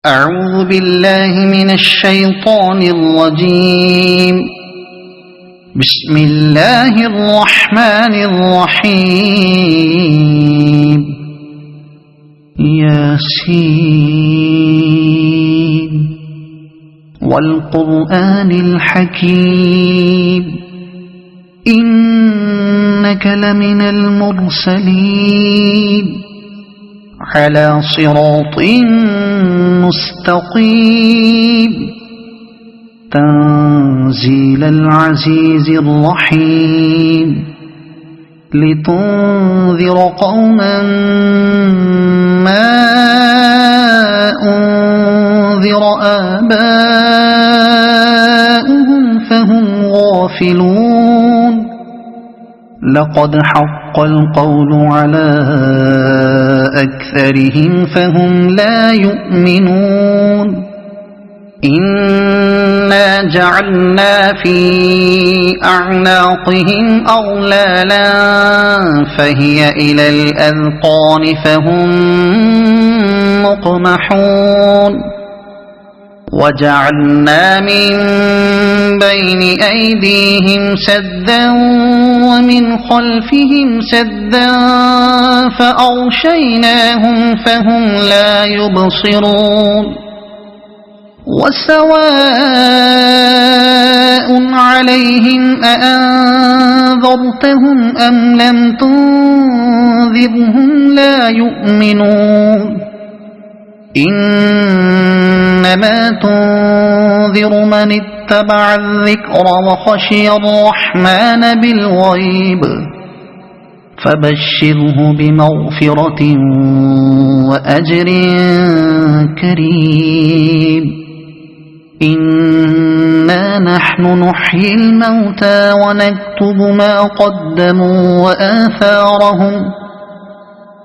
أعوذ بالله من الشيطان الرجيم. بسم الله الرحمن الرحيم. ياسين والقرآن الحكيم إنك لمن المرسلين على صراط مستقيم تنزيل العزيز الرحيم لتنذر قوما ما أنذر آباؤهم فهم غافلون. لقد حق القول على أكثرهم فهم لا يؤمنون. إنا جعلنا في أعناقهم أغلالا فهي إلى الأذقان فهم مقمحون. وجعلنا من بين أيديهم سدا ومن خلفهم سدا فأغشيناهم فهم لا يبصرون. وسواء عليهم أأنذرتهم أم لم تنذرهم لا يؤمنون. إنما تنذر من اتبع الذكر وخشي الرحمن بالغيب فبشره بمغفرة وأجر كريم. إنا نحن نحيي الموتى ونكتب ما قدموا وآثارهم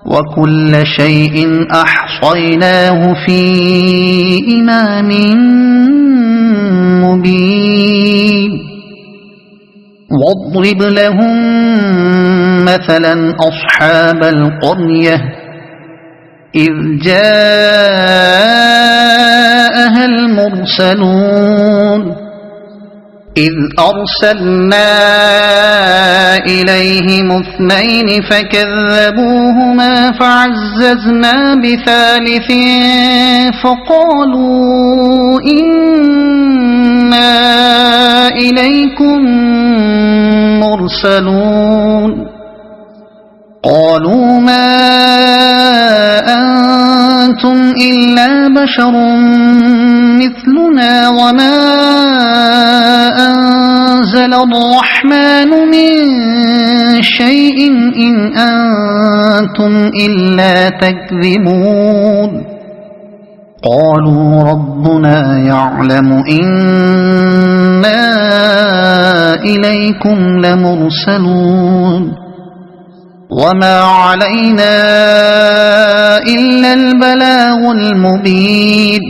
وكل شيء أحصيناه في إمام مبين. واضرب لهم مثلا أصحاب القرية إذ جاءها المرسلون إذ أرسلنا إليهم اثنين فكذبوهما فعززنا بثالث فقالوا إنا إليكم مرسلون. قالوا ما أنتم إلا بشر مثلنا وما أنزل الرحمن من شيء إن أنتم إلا تكذبون. قالوا ربنا يعلم إنا إليكم لمرسلون وما علينا إلا البلاغ المبين.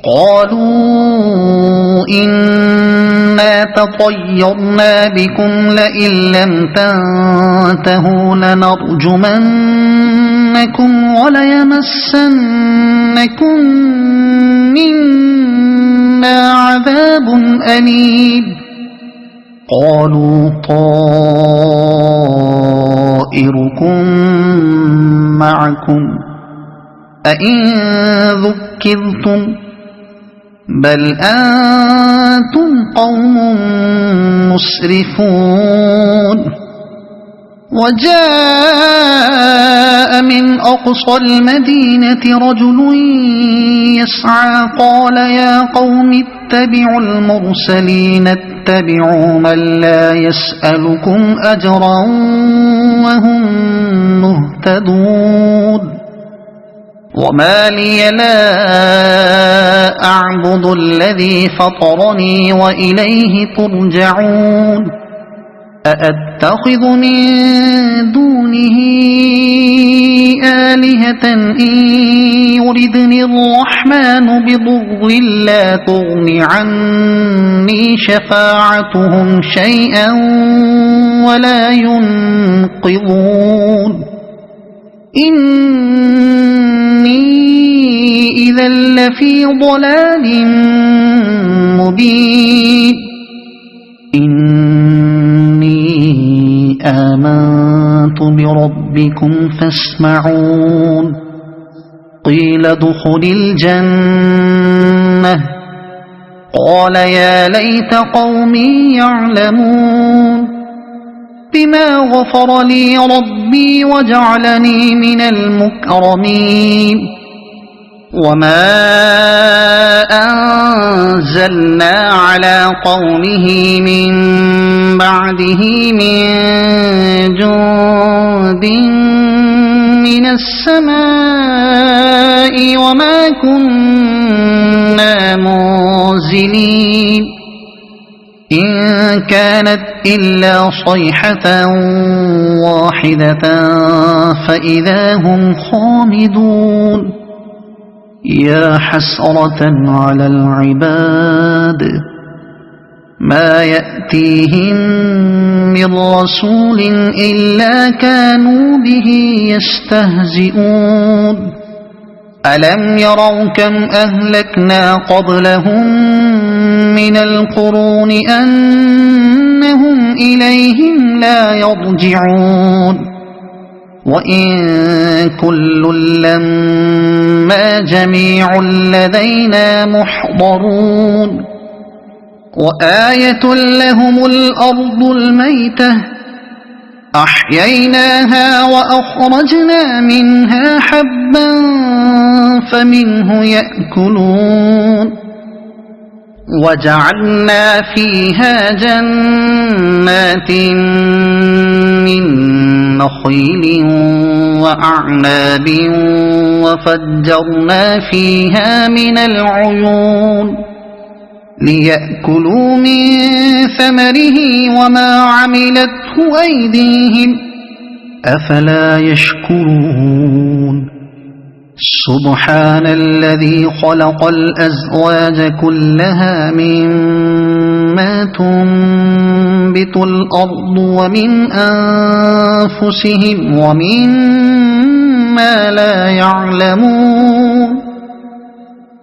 قالوا إنا تطيرنا بكم لئن لم تنتهوا لنرجمنكم وليمسنكم منا عذاب أليم. قالوا طائركم معكم أئن ذكرتم بل أنتم قوم مسرفون. وجاء من أقصى المدينة رجل يسعى قال يا قوم اتبعوا المرسلين اتبعوا من لا يسألكم أجرا وهم مهتدون. وما لي لا أعبد الذي فطرني وإليه ترجعون. أأتخذ من دونه آلهة إن يردني الرحمن بضر لا تغن عني شفاعتهم شيئا ولا ينقذون. إن إني إذا لفي ضلال مبين إني آمنت بربكم فاسمعون قيل ادخل الجنة قال يا ليت قومي يعلمون بما غفر لي ربي وجعلني من المكرمين وما أنزلنا على قومه من بعده من جند من السماء وما كنا منزلين إن كانت إلا صيحة واحدة فإذا هم خامدون يا حسرة على العباد ما يأتيهم من رسول إلا كانوا به يستهزئون ألم يروا كم أهلكنا قبلهم من القرون أنهم إليهم لا يرجعون وإن كل لما جميع لدينا محضرون وآية لهم الأرض الميتة أحييناها وأخرجنا منها حبا فمنه يأكلون وجعلنا فيها جنات من نخيل وأعناب وفجرنا فيها من العيون ليأكلوا من ثمره وما عملته أيديهم أفلا يشكرون سبحان الذي خلق الأزواج كلها مما تنبت الأرض ومن أنفسهم ومما لا يعلمون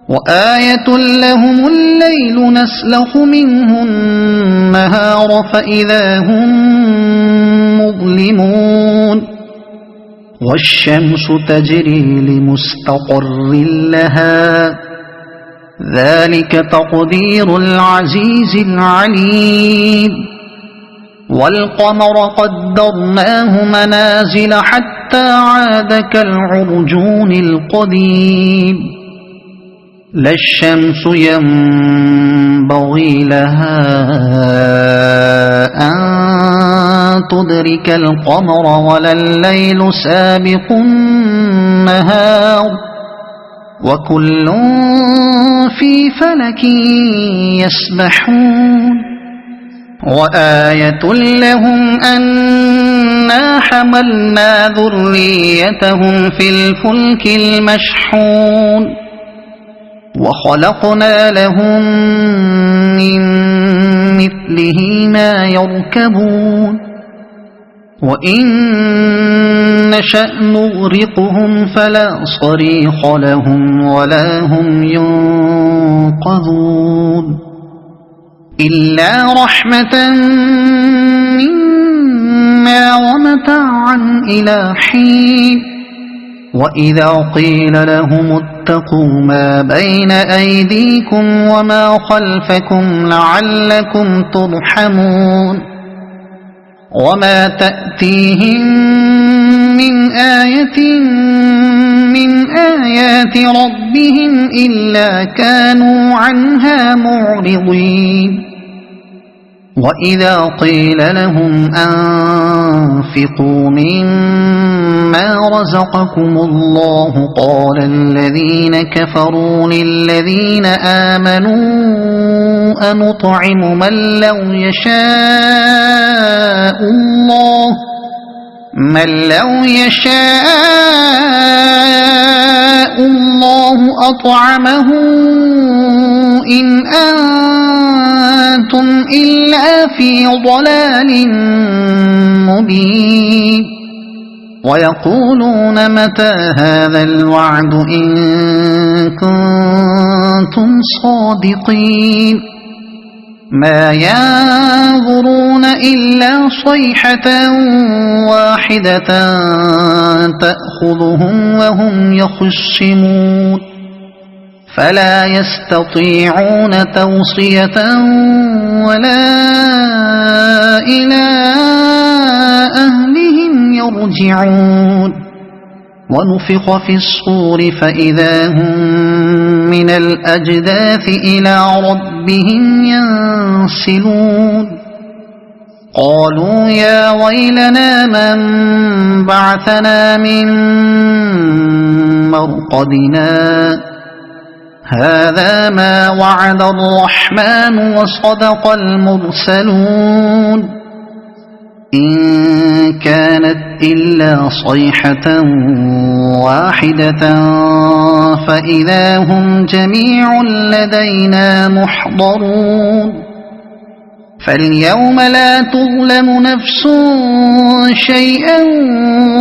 وآية لهم الليل نسلخ منه النهار فإذا هم مظلمون والشمس تجري لمستقر لها ذلك تقدير العزيز العليم والقمر قدرناه منازل حتى عاد كالعرجون القديم لا الشمس ينبغي لها أن تدرك القمر ولا الليل سابق النهار وكل في فلك يسبحون وآية لهم أنا حملنا ذريتهم في الفلك المشحون وخلقنا لهم من مثله ما يركبون وإن نشأ نغرقهم فلا صريخ لهم ولا هم ينقذون إلا رحمة منا ومتاعا إلى حين وإذا قيل لهم اتقوا ما بين أيديكم وما خلفكم لعلكم ترحمون وما تأتيهم من آية من آيات ربهم إلا كانوا عنها معرضين وإذا قيل لهم أنفقوا مما رزقكم الله قال الذين كفروا للذين آمنوا أنطعم من لو يشاء الله أطعمه إن أنتم إلا في ضلال مبين ويقولون متى هذا الوعد إن كنتم صادقين ما ينظرون إلا صيحة واحدة تأخذهم وهم يخصمون فلا يستطيعون توصية ولا إلى أهلهم يرجعون ونفخ في الصور فإذا هم من الأجداث إلى ربهم ينسلون قالوا يا ويلنا من بعثنا من مرقدنا هذا ما وعد الرحمن وصدق المرسلون إن كانت إلا صيحة واحدة فإذا هم جميع لدينا محضرون فاليوم لا تظلم نفس شيئا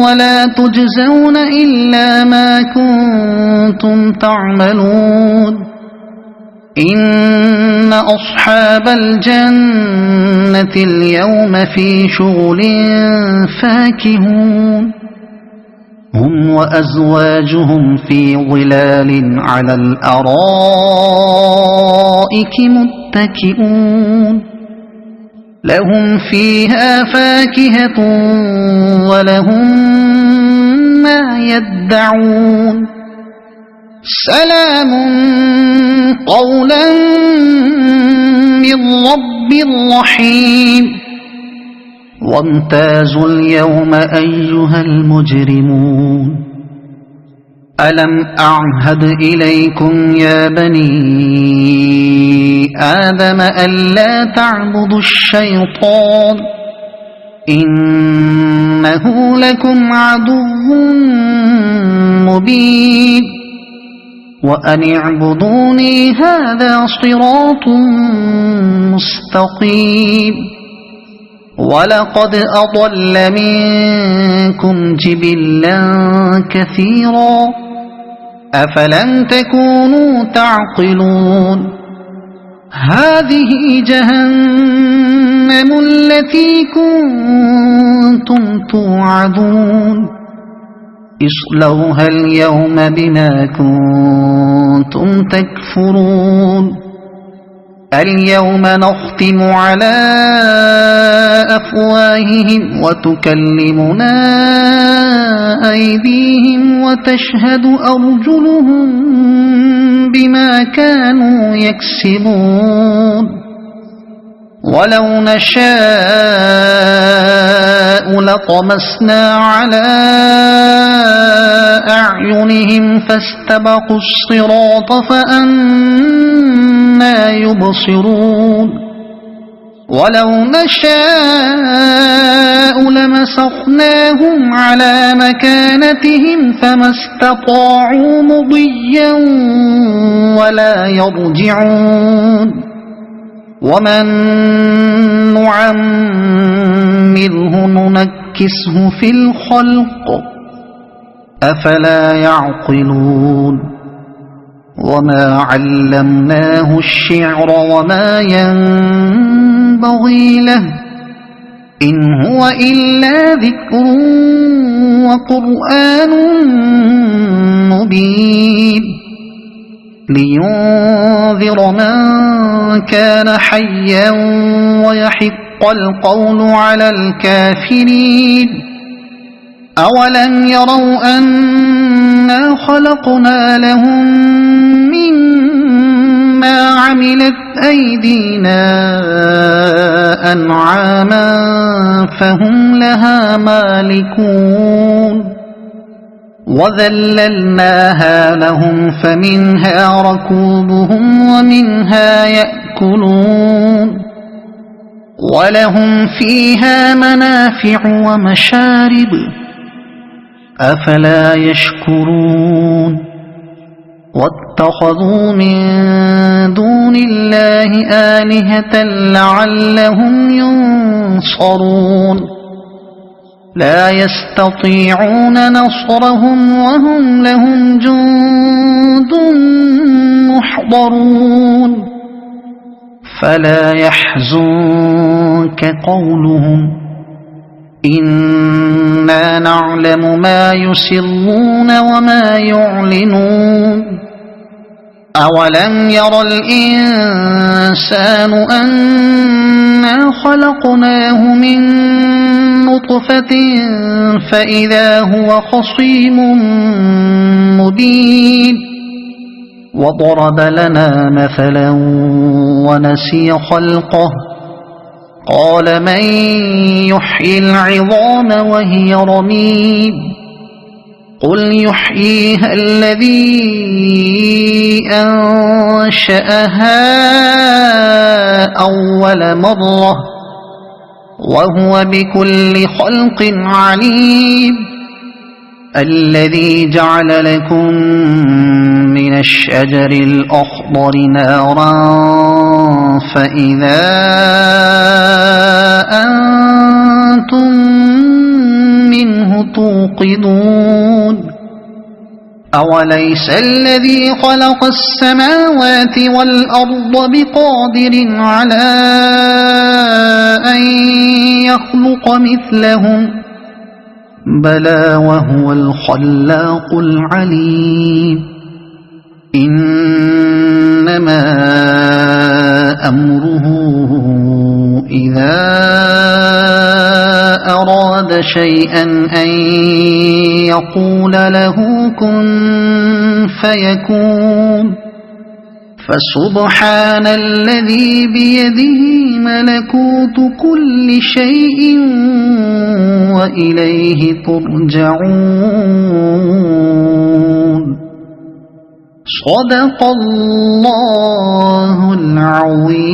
ولا تجزون إلا ما كنتم تعملون إن أصحاب الجنة اليوم في شغل فاكهون هم وأزواجهم في ظلال على الأرائك متكئون لهم فيها فاكهة ولهم ما يدعون سلام قولا من رب رحيم وامتازوا اليوم أيها المجرمون ألم أعهد إليكم يا بني آدم ألا تعبدوا الشيطان إنه لكم عدو مبين وأن اعبدوني هذا صراط مستقيم ولقد أضل منكم جبلا كثيرا أفلم تكونوا تعقلون هذه جهنم التي كنتم توعدون اصلوها اليوم بما كنتم تكفرون اليوم نختم على أفواههم وتكلمنا أيديهم وتشهد أرجلهم بما كانوا يكسبون ولو نشاء لطمسنا على أعينهم فاستبقوا الصراط فأنى يبصرون ولو نشاء لمسخناهم على مكانتهم فما استطاعوا مضيا ولا يرجعون ومن نعمره ننكسه في الخلق أفلا يعقلون وما علمناه الشعر وما ينبغي له إن هو إلا ذكر وقرآن مبين لينذر من كان حيا ويحق القول على الكافرين أولم يروا أنا خلقنا لهم مما عملت أيدينا أنعاما فهم لها مالكون وذللناها لهم فمنها ركوبهم ومنها يأكلون ولهم فيها منافع ومشارب أفلا يشكرون واتخذوا من دون الله آلهة لعلهم ينصرون لا يستطيعون نصرهم وهم لهم جند محضرون فلا يحزنك قولهم إنا نعلم ما يسرون وما يعلنون أولم ير الإنسان أنا خلقناه من نطفة فإذا هو خصيم مبين وضرب لنا مثلا ونسي خلقه قال من يحيي العظام وهي رميم قل يحييها الذي أنشأها أول مرة وهو بكل خلق عليم الذي جعل لكم من الشجر الأخضر نارا فإذا أنتم منه توقدون أوليس الذي خلق السماوات والأرض بقادر على أن يخلق مثلهم بلى وهو الخلاق العليم إنما أمره إذا أراد شيئا أن يقول له كن فيكون فسبحان الذي بيده ملكوت كل شيء وإليه ترجعون صدق الله العظيم.